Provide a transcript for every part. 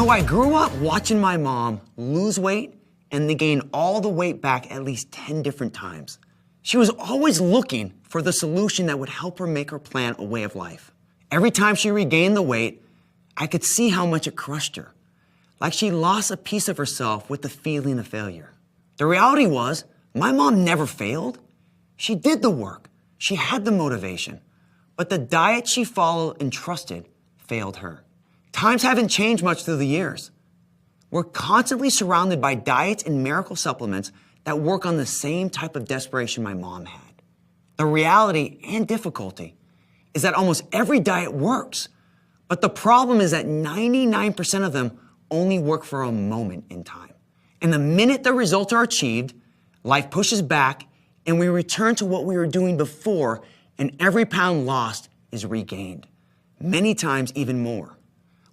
know, I grew up watching my mom lose weight and then gain all the weight back at least 10 different times. She was always looking for the solution that would help her make her plan a way of life. Every time she regained the weight, I could see how much it crushed her, like she lost a piece of herself with the feeling of failure. The reality was, my mom never failed. She did the work. She had the motivation. But the diet she followed and trusted failed her. Times haven't changed much through the years. We're constantly surrounded by diets and miracle supplements that work on the same type of desperation my mom had. The reality and difficulty is that almost every diet works, but the problem is that 99% of them only work for a moment in time. And the minute the results are achieved, life pushes back and we return to what we were doing before, and every pound lost is regained, many times even more.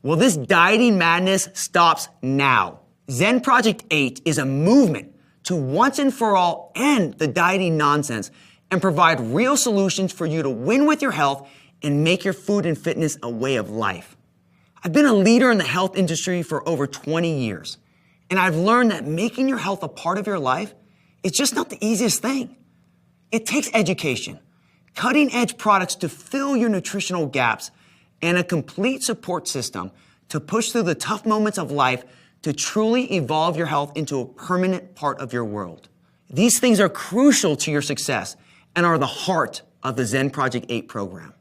Well, this dieting madness stops now. Zen Project 8 is a movement to once and for all end the dieting nonsense and provide real solutions for you to win with your health and make your food and fitness a way of life. I've been a leader in the health industry for over 20 years, and I've learned that making your health a part of your life is just not the easiest thing. It takes education, cutting-edge products to fill your nutritional gaps, and a complete support system to push through the tough moments of life to truly evolve your health into a permanent part of your world. These things are crucial to your success and are the heart of the Zen Project 8 program.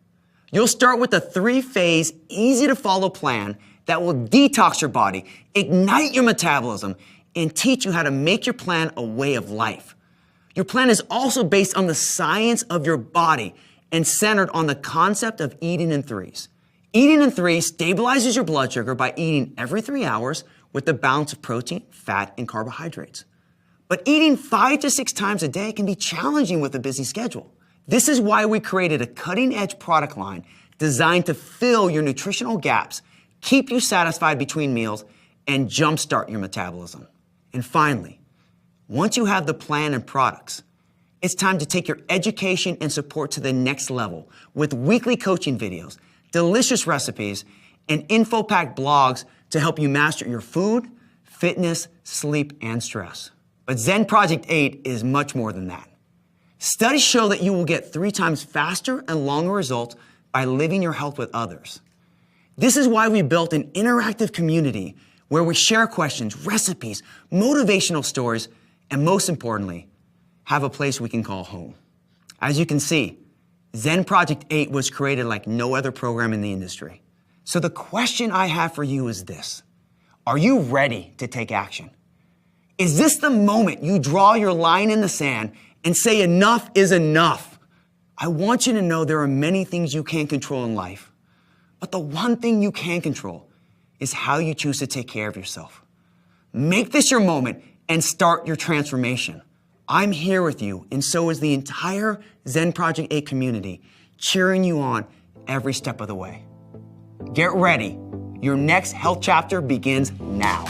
You'll start with a 3-phase, easy-to-follow plan that will detox your body, ignite your metabolism, and teach you how to make your plan a way of life. Your plan is also based on the science of your body and centered on the concept of eating in threes. Eating in threes stabilizes your blood sugar by eating every 3 hours with the balance of protein, fat, and carbohydrates. But eating 5 to 6 times a day can be challenging with a busy schedule. This is why we created a cutting-edge product line designed to fill your nutritional gaps, keep you satisfied between meals, and jumpstart your metabolism. And finally, once you have the plan and products, it's time to take your education and support to the next level with weekly coaching videos, delicious recipes, and info-packed blogs to help you master your food, fitness, sleep, and stress. But Zen Project 8 is much more than that. Studies show that you will get 3 times faster and longer results by living your health with others. This is why we built an interactive community where we share questions, recipes, motivational stories, and most importantly, have a place we can call home. As you can see, Zen Project 8 was created like no other program in the industry. So the question I have for you is this: are you ready to take action? Is this the moment you draw your line in the sand and say enough is enough? I want you to know there are many things you can't control in life, but the one thing you can control is how you choose to take care of yourself. Make this your moment and start your transformation. I'm here with you, and so is the entire Zen Project 8 community, cheering you on every step of the way. Get ready. Your next health chapter begins now.